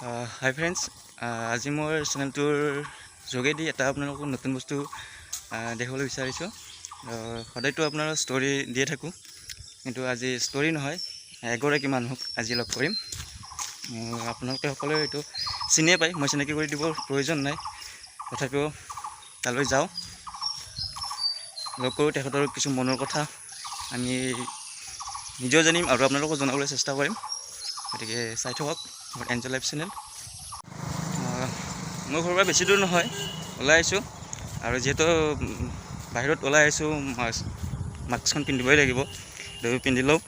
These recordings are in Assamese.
হাই ফ্ৰেণ্ডছ, আজি মোৰ চেনেলটোৰ যোগেদি এটা আপোনালোকক নতুন বস্তু দেখাবলৈ বিচাৰিছোঁ। সদায়তো আপোনাৰ ষ্টৰি দিয়ে থাকোঁ, কিন্তু আজি ষ্টৰি নহয়, এগৰাকী মানুহক আজি লগ কৰিম। আপোনালোকে সকলোৱে এইটো চিনিয়ে পায়, মই চিনাকি কৰি দিবৰ প্ৰয়োজন নাই। তথাপিও তালৈ যাওঁ, লগ কৰোঁ, তেখেতৰ কিছু মনৰ কথা আমি নিজেও জানিম আৰু আপোনালোকক জনাবলৈ চেষ্টা কৰিম। গতিকে চাই থাকক মোৰ এনজয় লাইফ চেনেল। মোৰ ঘৰৰ পৰা বেছি দূৰ নহয়, ওলাই আহিছোঁ, আৰু যিহেতু বাহিৰত ওলাই আহিছোঁ মাস্কখন পিন্ধিবই লাগিব, দৈ পিন্ধি লওঁ,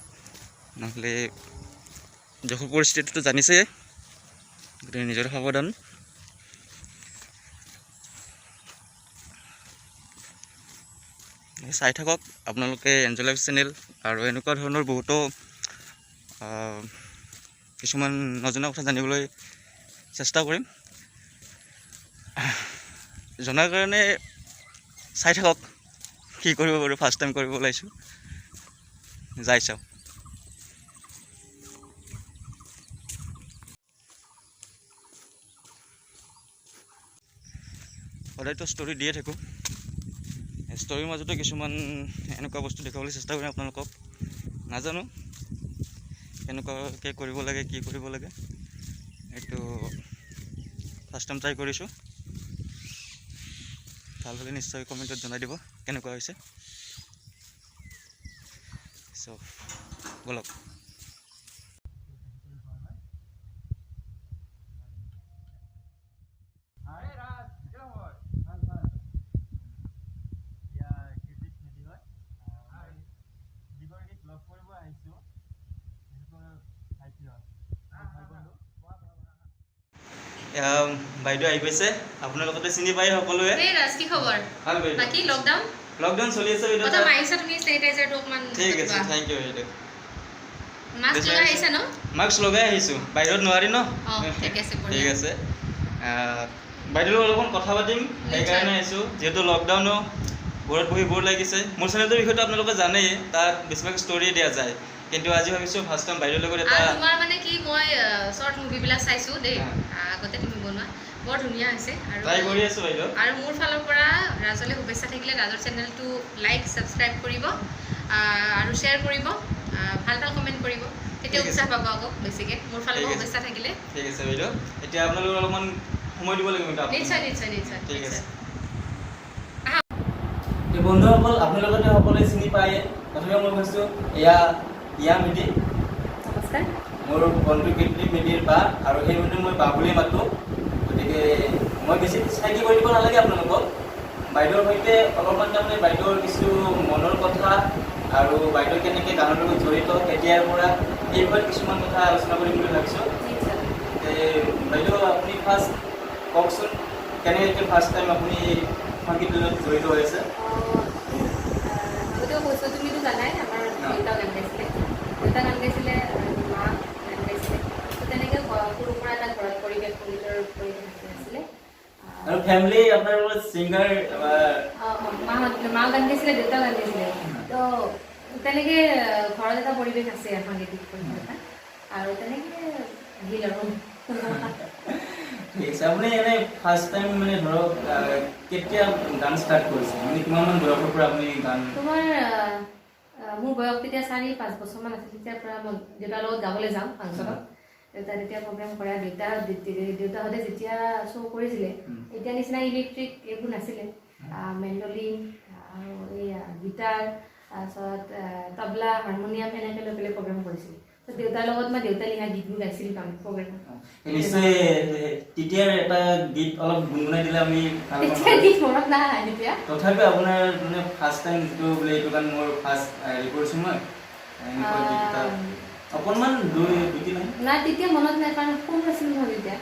নহ'লে দেশৰ পৰিস্থিতিটো জানিছেই, গতিকে নিজৰ সাৱধান। চাই থাকক আপোনালোকে এনজয় লাইফ চেনেল, আৰু এনেকুৱা ধৰণৰ বহুতো কিছুমান নজনা কথা জানিবলৈ চেষ্টা কৰিম। জনাৰ কাৰণে চাই থাকক, কি কৰিব পাৰোঁ। ফাৰ্ষ্ট টাইম কৰিব ওলাইছোঁ, যাই চাওঁ। সদায়তো ষ্টৰি দিয়ে থাকোঁ, ষ্টৰিৰ মাজতো কিছুমান এনেকুৱা বস্তু দেখুৱাবলৈ চেষ্টা কৰিম আপোনালোকক। নাজানো কেনেকুৱাকৈ কৰিব লাগে, কি কৰিব লাগে, এইটো ফাৰ্ষ্ট টাইম ট্ৰাই কৰিছোঁ। ভাল হ'লে নিশ্চয় কমেণ্টত জনাই দিব কেনেকুৱা হৈছে। চ' ব'লক। বাইদেউ আহি পাইছে, আপোনালোকে চিনি পায় সকলোৱে। কি খবৰ? ভাল বাইদেউ। বাকি লকডাউন চলি আছে বাইদেউ। কথা মাইছা তুমি স্যানিটাইজাৰটো অকমান ঠিক আছে, থেংক ইউ বাইদেউ। মাস্ক লগাই আহিছা ন? মাস্ক লগাই আহিছোঁ, বাহিৰত নোৱাৰি ন। ঠিক আছে, ঠিক আছে। বাইদেউৰ লগত অলপমান কথা পাতিম, সেইকাৰণে আহিছোঁ। যিহেতু লকডাউনো, ঘৰত বহি বৰ লাগিছে। মোৰ চেনেলটোৰ বিষয়েটো আপোনালোকে জানেই, তাত বেছিভাগ ষ্টৰি দিয়া যায়, কিন্তু আজি ভাবিছোঁ ফাৰ্ষ্ট টাইম বাইদেউৰ লগত এটা। তোমাৰ মানে কি, মই শৰ্ট মুভিবিলাক চাইছোঁ দেই, আগতে তুমি বনোৱা, বৰ ধুনীয়া হৈছে। আৰু ট্ৰাই কৰি আছোঁ বাইদেউ। আৰু মোৰ ফালৰ পৰা ৰাজলৈ শুভেচ্ছা থাকিলে, ৰাজৰ চেনেলটো লাইক ছাবস্ক্ৰাইব কৰিব, আৰু শ্বেয়াৰ কৰিব, ভাল ভাল কমেণ্ট কৰিব, তেতিয়া উৎসাহ পাব আকৌ বেছিকৈ। মোৰ ফালৰ পৰা শুভেচ্ছা থাকিলে। ঠিক আছে বাইদেউ, এতিয়া আপোনালোকে অলপমান সময় দিব লাগিব। নিশ্চয় নিশ্চয় নিশ্চয়। ঠিক আছে বন্ধুসকল, আপোনালোকে সকলোৱে চিনি পায়। প্ৰথমে মই কৈছোঁ, ইয়া মেধি, নমস্কাৰ। মোৰ বন্ধু কীৰ্তি মেধিৰ বা, আৰু সেই বন্ধু মই বা বুলি মাতোঁ। গতিকে মই বেছি চিনাকি কৰি দিব নালাগে আপোনালোকক। বাইদেউৰ সৈতে অলপমান তাৰমানে বাইদেউৰ কিছু মনৰ কথা, আৰু বাইদেউ কেনেকৈ গানৰ লগত জড়িত, তেতিয়াৰ পৰা এই বিষয়ত কিছুমান কথা আলোচনা কৰিম বুলি ভাবিছোঁ। বাইদেউ আপুনি ফাৰ্ষ্ট কওকচোন, কেনেকৈ ফাৰ্ষ্ট টাইম আপুনি সংগীতৰ লগত জড়িত হৈ আছে? আগতেও কৈছোঁ, তুমিতো জানাই আমাৰ দেউতাও গান গাইছিলে, দেউতা গান গাইছিলে, মা গান গাইছিলে। তেনেকৈ সৰুৰ পৰা এটা ঘৰত পৰিৱেশ, সংগীতৰ পৰিৱেশ আছিলে। আৰু ফেমিলি আপোনাৰ ছিংগাৰ? মা গান গাইছিলে, দেউতা গান গাইছিলে, তো তেনেকৈ ঘৰত এটা পৰিৱেশ আছে, সাংগীতিক পৰিৱেশ এটা, আৰু তেনেকৈ আহিল আৰু। ঠিক আছে। আপুনি এনেই ফাৰ্ষ্ট টাইম মানে ধৰক কেতিয়া গান ষ্টাৰ্ট কৰিছে, মানে কিমানমান বয়সৰ পৰা আপুনি গান? তোমাৰ মোৰ বয়স তেতিয়া 4-5 বছৰমান আছিল। তেতিয়াৰ পৰা মই দেউতাৰ লগত গাবলৈ যাওঁ ফাংচনত। দেউতা তেতিয়া প্ৰগ্ৰেম কৰে। দেউতাহঁতে যেতিয়া শ্ব' কৰিছিলে, এতিয়া নিচিনা ইলেক্ট্ৰিক এইবোৰ নাছিলে, মেণ্ডলিন আৰু এইয়া গীটাৰ, তাৰপিছত তবলা, হাৰমনিয়াম, এনেকৈ লৈ পেলাই প্ৰগ্ৰেম কৰিছিল। দেউতাৰ লগত মই দেউতা লিখা গীতবোৰ গাইছিলোঁ প্ৰগ্ৰেমত। নিশ্চয় তেতিয়াৰ এটা গীত অলপ গুণগুণাই দিলে আমি। গীত মনত নাই তেতিয়া, তথাপিও আপোনাৰ মানে ফাৰ্ষ্ট টাইম যিটো বোলে এইটো গান মোৰ ফাৰ্ষ্ট হেৰি কৰিছোঁ মই, অকণমান দুটি নাই তেতিয়া মনত নাই, কাৰণ সৰু আছিলোঁ নহয় তেতিয়া।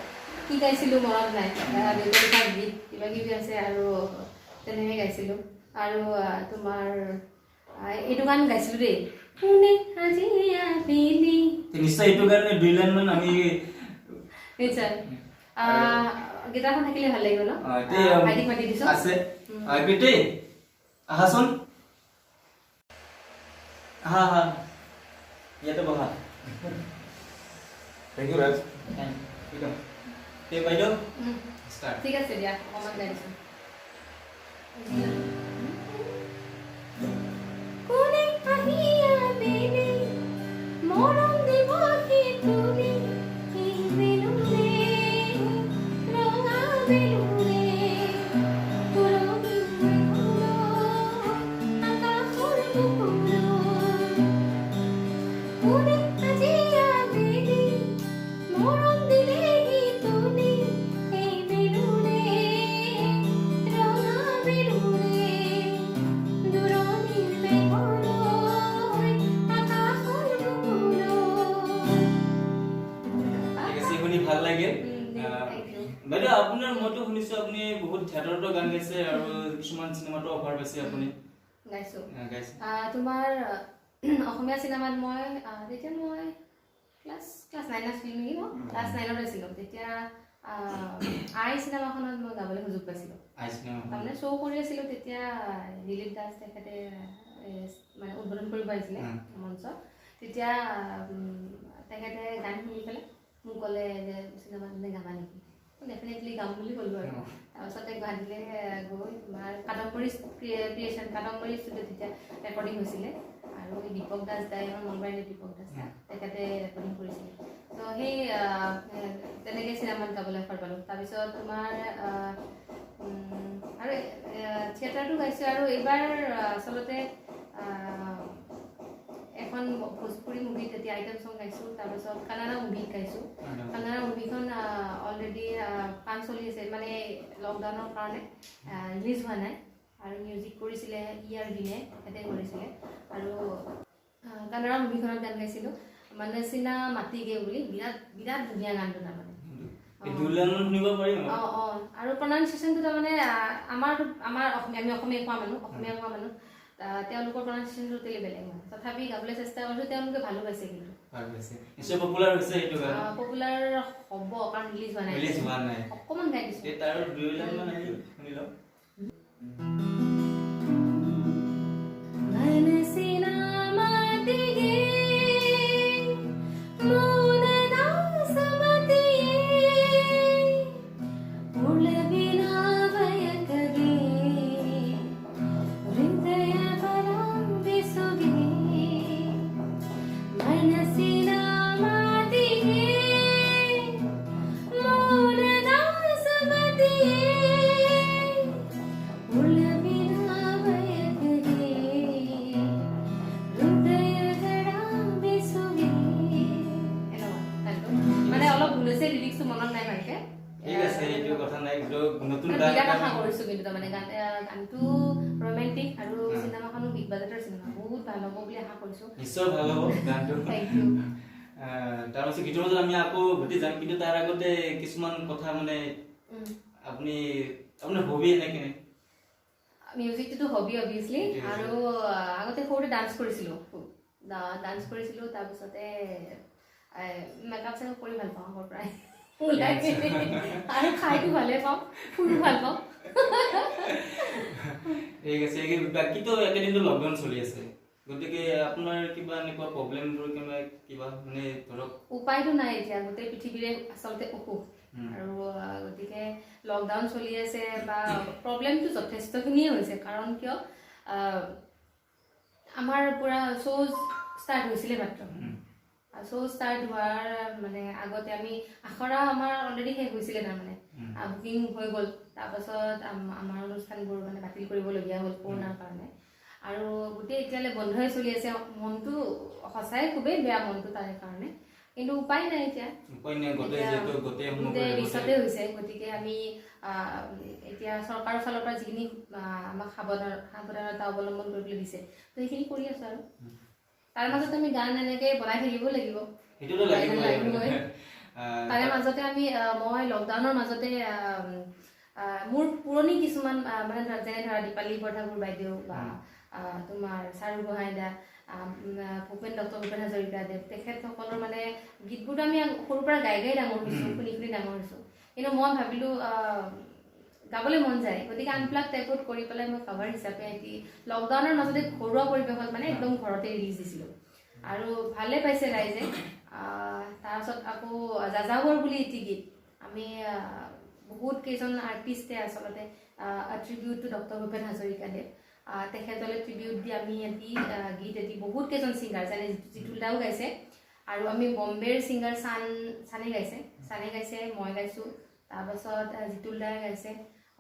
কি গাইছিলোঁ মনত নাই। দেউতা লিখা গীত কিবা কিবি আছে, আৰু তেনেকৈ গাইছিলোঁ। আৰু তোমাৰ এইটো গান গাইছিলোঁ দেই, নিশ্চয় এইটো কাৰণে 2 লাইন মান আমি নিশ্চয়। গীটাৰখন থাকিলে ভাল লাগিব ন? ভাইটিক মাতি দিছোঁ আছে। কীৰ্তি আহাচোন, আহা আহা, ইয়াতে বহা। থেংক ইউ ৰাজ। একদম তে বাইদেউ উম, ষ্টাৰ্ট ঠিক আছে দিয়া অকণমান গাই দিছোঁ কোনে আহিয়া বেলি মৰম দিব তুমি এই বেলুনে ৰঙা বেলুনে পুৰণি আকাশৰ বুকুৰত কোনে আজিয়া বেলি মৰম দিলেহি তুমি এই বেলুনে ৰঙা বেলুনে দূৰণিৰ মেঘলৈ আকাশৰ বুকুৰত ঠিক আছে শুনি ভাল লাগিল thank you. বাইদেউ আপোনাৰ মইতো শুনিছো আপুনি বহুত থিয়েটাৰতো গান গাইছে আৰু কিছুমান চিনেমাতো অফাৰ পাইছে আপুনি গাইছোঁ গাইছে তোমাৰ অসমীয়া চিনেমাত মই তেতিয়া মই ক্লাছ 9 আছিলোঁ নেকি ন ক্লাছ 9ত আছিলোঁ তেতিয়া আই চিনেমাখনত মই গাবলৈ সুযোগ পাইছিলোঁ তাৰমানে শ্ব' কৰি আছিলোঁ তেতিয়া দিলীপ দাস তেখেতে মানে উদ্বোধন কৰিব আহিছিলে মঞ্চত তেতিয়া তেখেতে গান শুনি পেলাই মোক ক'লে যে চিনেমাত তুমি গাবা নেকি ডেফিনেটলি গাম বুলি ক'লোঁ আৰু তাৰপিছতে গুৱাহাটীলৈ গৈ তোমাৰ কাদম্বৰী ক্ৰিয়েশ্যন কাদম্বৰী ষ্টুডিঅ'ত তেতিয়া ৰেকৰ্ডিং হৈছিলে আৰু এই দীপক দাস দাই আমাৰ নলবাৰীৰ দীপক দাস দা তেখেতে ৰেকৰ্ডিং কৰিছিলে তো সেই তেনেকৈ চিনেমাত গাবলৈ অফাৰ পালোঁ তাৰপিছত তোমাৰ আৰু থিয়েটাৰটো গাইছোঁ আৰু এইবাৰ আচলতে এখন ভোজপুৰী মুভিত এতিয়া আইটেম চং গাইছোঁ তাৰপিছত কানাড়া মুভিত গাইছোঁ কানাড়া মুভিখন অলৰেডি কাম চলি আছে মানে লকডাউনৰ কাৰণে ৰিলিজ হোৱা নাই আৰু মিউজিক কৰিছিলে ইয়াৰ দিনে তেখেতে কৰিছিলে আৰু কানাড়া মুভিখনত গান গাইছিলোঁ মানে চিনা মাতিগে বুলি বিৰাট বিৰাট ধুনীয়া গানটো তাৰমানে আৰু প্ৰনাউন্সিয়েশ্যনটো তাৰমানে আমাৰ আমি অসমীয়া কোৱা মানুহ তেওঁলোকৰ প্ৰনাউন্সিয়েশ্যনটো টোটেলি বেলেগ হয় তথাপি গাবলৈ চেষ্টা কৰিছোঁ তেওঁলোকে ভালো পাইছে কিন্তু পপুলাৰ হ'ব কাৰণ ৰিলিজ হোৱা নাই অকণমান গাই দিছোঁ গানটো ৰোমান্টিক আৰু চিনেমাখনো বিগ বাজেটৰ চিনেমা বহুত ভাল হ'ব বুলি আশা কৰিছোঁ নিশ্চয় ভাল হ'ব গানটো থেংক ইউ তাৰপিছত গীতৰ মাজত আমি আকৌ ঘটি যাম কিন্তু তাৰ আগতে কিছুমান কথা মানে আপুনি আপোনাৰ হবি এনেকে মিউজিকটোতো হবি অবভিয়াছলি আৰু আগতে সৰুতে ডান্স কৰিছিলোঁ তাৰপিছতে মেকআপ চেকআপ কৰি ভাল পাওঁ আগৰ পৰাই আৰু খাইতো ভালে পাওঁ ফুৰি ভাল পাওঁ ঠিক আছে বাকীতো একেদিনটো লকডাউন চলি আছে গতিকে আপোনাৰ কিবা এনেকুৱা প্ৰব্লেমবোৰ কিবা মানে ধৰক উপায়তো নাই এতিয়া গোটেই পৃথিৱীৰে আচলতে অসুখ আৰু গতিকে লকডাউন চলি আছে বা প্ৰব্লেমটো যথেষ্টখিনিয়ে হৈছে কাৰণ কিয় আমাৰ পুৰা শ্ব' ষ্টাৰ্ট হৈছিলে মাত্ৰ শ্ব' ষ্টাৰ্ট হোৱাৰ মানে আগতে আমি আখৰা আমাৰ অলৰেডি শেষ হৈছিলে তাৰমানে বুকিং হৈ গ'ল তাৰপাছত আমাৰ অনুষ্ঠানবোৰ মানে বাতিল কৰিবলগীয়া হ'ল কৰোণাৰ কাৰণে আৰু গোটেই এতিয়ালৈ বন্ধই চলি আছে মনটো সঁচাই খুবেই বেয়া মনটো তাৰে কাৰণে কিন্তু উপায় নাই এতিয়া গোটেই বিশ্বতে হৈছে গতিকে আমি এতিয়া চৰকাৰৰ ফালৰ পৰা যিখিনি আমাক সাৱধানতা অৱলম্বন কৰিবলৈ দিছে তো সেইখিনি কৰি আছোঁ আৰু তাৰ মাজতে আমি গান এনেকৈ বনাই থাকিব লাগিব তাৰে মাজতে আমি মই লকডাউনৰ মাজতে মোৰ পুৰণি কিছুমান মানে যেনে ধৰা দীপালী বৰঠাকুৰ বাইদেউ বা তোমাৰ চাৰু গোহাঁই দা ভূপেন হাজৰিকাদেৱ তেখেতসকলৰ মানে গীতবোৰতো আমি সৰুৰ পৰা গাই ডাঙৰ হৈছোঁ শুনি ডাঙৰ হৈছোঁ কিন্তু মই ভাবিলোঁ গাবলৈ মন যায় গতিকে আনপ্লাগ টাইপত কৰি পেলাই মই কভাৰ হিচাপে এটি লকডাউনৰ মাজতে ঘৰুৱা পৰিৱেশত মানে একদম ঘৰতে ৰিলিজ দিছিলোঁ আৰু ভালে পাইছে ৰাইজে তাৰপিছত আকৌ যাযাবৰ বুলি এটি গীত আমি বহুত কেইজন আৰ্টিষ্টে আচলতে ট্ৰিবিউট টু ডক্টৰ ভূপেন হাজৰিকাদেৱ তেখেতলৈ ট্ৰিবিউট দি আমি এটি গীত এটি বহুত কেইজন ছিংগাৰ যেনে জিতুল দাও গাইছে আৰু আমি বম্বেৰ ছিংগাৰ চানে গাইছে মই গাইছোঁ তাৰপাছত জিতুল দাই গাইছে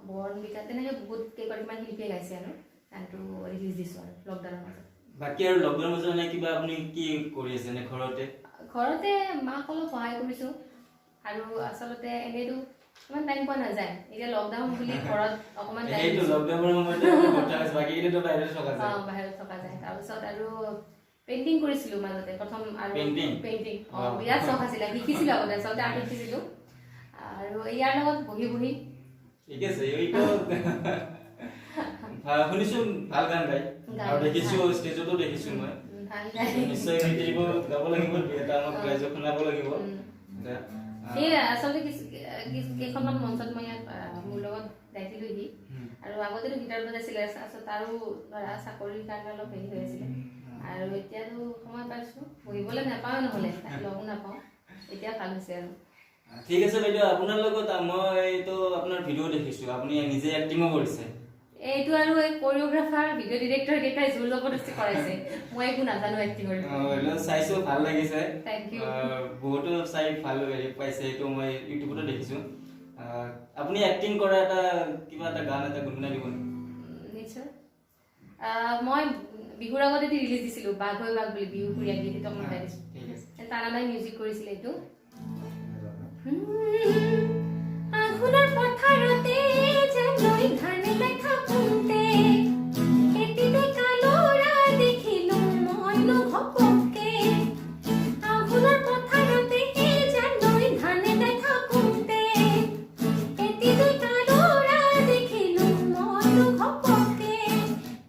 বৰণবিকা তেনেকৈ বহুত কেইগৰাকীমান শিল্পীয়ে গাইছে আৰু গানটো ৰিলিজ দিছোঁ আৰু লকডাউনৰ মাজত বাকী আৰু লকডাউনৰ মাজত মানে কিবা আপুনি কি কৰি আছে নে ঘৰতে মাক অলপ সহায় কৰিছোঁ আৰু আচলতে এনেইতো ইমান টাইম পোৱা নাযায় এতিয়া লকডাউন বুলি ঘৰত অকণমান বাহিৰত থকা যায় তাৰপিছত আৰু পেইণ্টিং কৰিছিলোঁ মাজতে প্ৰথম আৰু পেইণ্টিং বিৰাট চখ আছিলে শিকিছিলোঁ আগতে আচলতে আৰ্ট শিকিছিলোঁ আৰু ইয়াৰ লগত বহি ঠিক আছে শুনিছো ভাল গান গাই আৰু দেখিছো ষ্টেজতো দেখিছো মই নিশ্চয় গাব লাগিব এটা আমাক ৰাইজক শুনাব লাগিব আচলতে কেইখনমান মঞ্চত মই ইয়াত মোৰ লগত গাইছিলোহি আৰু আগতেতো গীটাৰ বজাইছিলে তাৰপিছত আৰু ধৰা চাকৰিৰ কাৰণে অলপ হেৰি হৈ আছিলে আৰু এতিয়াতো সময় পাইছোঁ বহিবলৈ নাপাওঁ নহ'লে লগো নাপাওঁ এতিয়া ভাল হৈছে আৰু ঠিক আছে বাইদেউ আপোনাৰ লগত মইতো আপোনাৰ ভিডিঅ' দেখিছোঁ আপুনি নিজে এক্টিঙো কৰিছে এইটো আৰু এই কোৰিওগ্ৰাফাৰ ভিডিঅ' ডিৰেক্টৰ কেইটাই জোৰ জবৰদস্তি কৰাইছে মই একো নাজানো এক্টিং কৰিব চাইছো ভাল লাগিছে থেংক ইউ বহুতো চাই ভাল পাইছে এইটো মই ইউটিউবতো দেখিছোঁ আপুনি এক্টিং কৰা কিবা এটা গান এটা গুণগুণাই দিব নিশ্চয় মই বিহুৰ আগতে ৰিলিজ দিছিলোঁ বাঘ হৈ বাঘ বুলি বিহু কুৰীয়া গীত এইটো মই গাই দিছোঁ তাৰানাই মিউজিক কৰিছিলে এইটো আঘোণৰ পথাৰতে যেনৈ ধান দেখা পোতে এটিতে কালৰা দেখিলো মইনো ঘপকে আঘোণৰ পথাৰতে যেনৈ ধান দেখা পোতে এটিতে কালৰা দেখিলো মইনো ঘপকে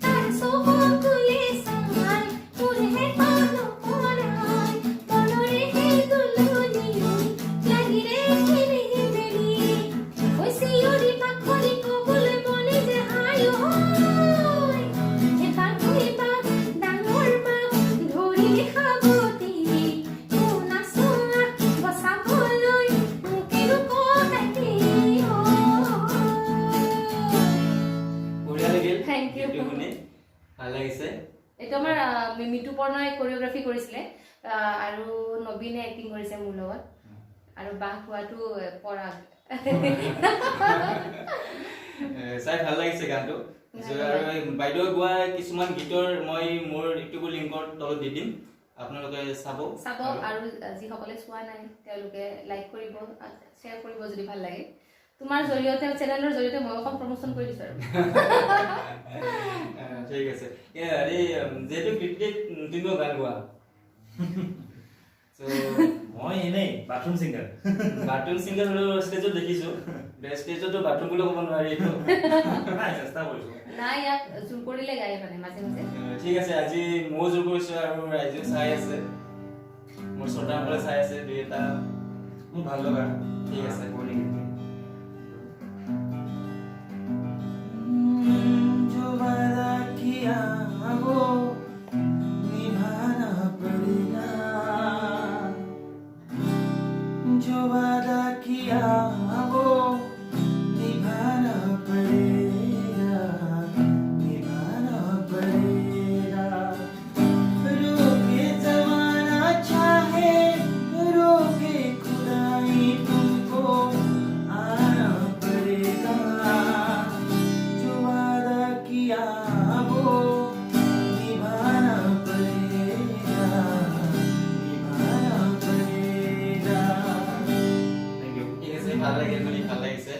তাৰ চকুলে চাই মোৰহে পান পৰাই মনৰে হে দুলনি লাগিৰে এইটো আমাৰ মিটু পৰ্ণাই কোৰিওগ্ৰাফি কৰিছিলে আৰু নবীনে এক্টিং কৰিছে মোৰ লগত আৰু বাহ হোৱাটো পৰাগ চাই ভাল লাগিছে গানটো আৰু বাইদেউ গোৱা কিছুমান গীতৰ মই মোৰ ইউটিউব লিংকৰ তলত দি দিম আপোনালোকে চাব আৰু যিসকলে চোৱা নাই তেওঁলোকে লাইক কৰিব শ্বেয়াৰ কৰিব যদি ভাল লাগে তোমাৰ জৰিয়তে চেনেলৰ জৰিয়তে মই অকণ প্ৰমোচন কৰি দিছোঁ আৰু ঠিক আছে যেহেতু ক্ৰিকেট তুমিও গান গোৱা মই এনেই বাথৰুম ছিংগাৰ ষ্টেজত দেখিছো ষ্টেজতো বাথৰুম বুলি ক'ব নোৱাৰি চেষ্টা কৰিছো নাই ইয়াক জোৰ কৰিলে গায় মানে মাজে মাজে ঠিক আছে আজি ময়ো জোৰ কৰিছো আৰু ৰাইজেও চাই আছে মোৰ শ্ৰোতাসকলে চাই আছে দুই এটা মোৰ ভাল লগা ঠিক আছে जो वादा किया वो निभाना पड़ेगा जो वादा किया वो निभाना पड़ेगा रोके जमाना चाहे रोके खुदाई तुमको आना पड़ेगा जो वादा किया वो निभाना पड़ेगा ভাল লাগিছে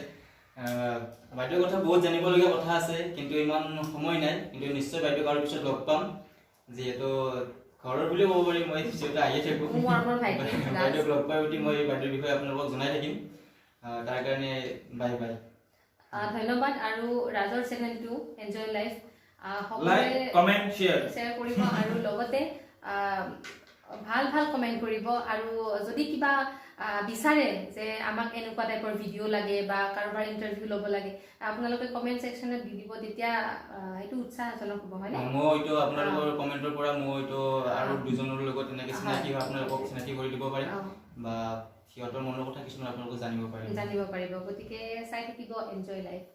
বাইদেউৰ কথা বহুত জানিবলগীয়া কথা আছে কিন্তু ইমান সময় নাই কিন্তু নিশ্চয় বাইদেউক আৰু পিছত লগ পাম যিহেতু ঘৰৰ বুলি ক'ব পাৰি মই যিহেতু আহিয়ে থাকোঁ বাইদেউক লগ পাই উঠি মই বাইদেউৰ বিষয়ে আপোনালোকক জনাই থাকিম তাৰ কাৰণে বাই বাই ধন্যবাদ আৰু ৰাজৰ চেনেলটো এনজয় লাইফ কমেণ্ট শ্বেয়াৰ কৰিব আৰু লগতে ভাল কমেণ্ট কৰিব আৰু যদি কিবা বিচাৰে যে আমাক এনেকুৱা টাইপৰ ভিডিঅ' লাগে বা কাৰোবাৰ ইণ্টাৰভিউ ল'ব লাগে আপোনালোকে কমেণ্ট ছেকশ্যনত দি দিব তেতিয়া এইটো উৎসাহজনক হ'ব হয়নে মই এইটো আপোনালোকৰ কমেণ্টৰ পৰা মই এইটো আৰু দুজনৰ লগত এনেকৈ চিনাকি হয় আপোনালোকক চিনাকি কৰি দিব পাৰিম বা সিহঁতৰ মনৰ কথা কিছুমান আপোনালোকে জানিব পাৰিব গতিকে চাই থাকিব এনজয় লাইফ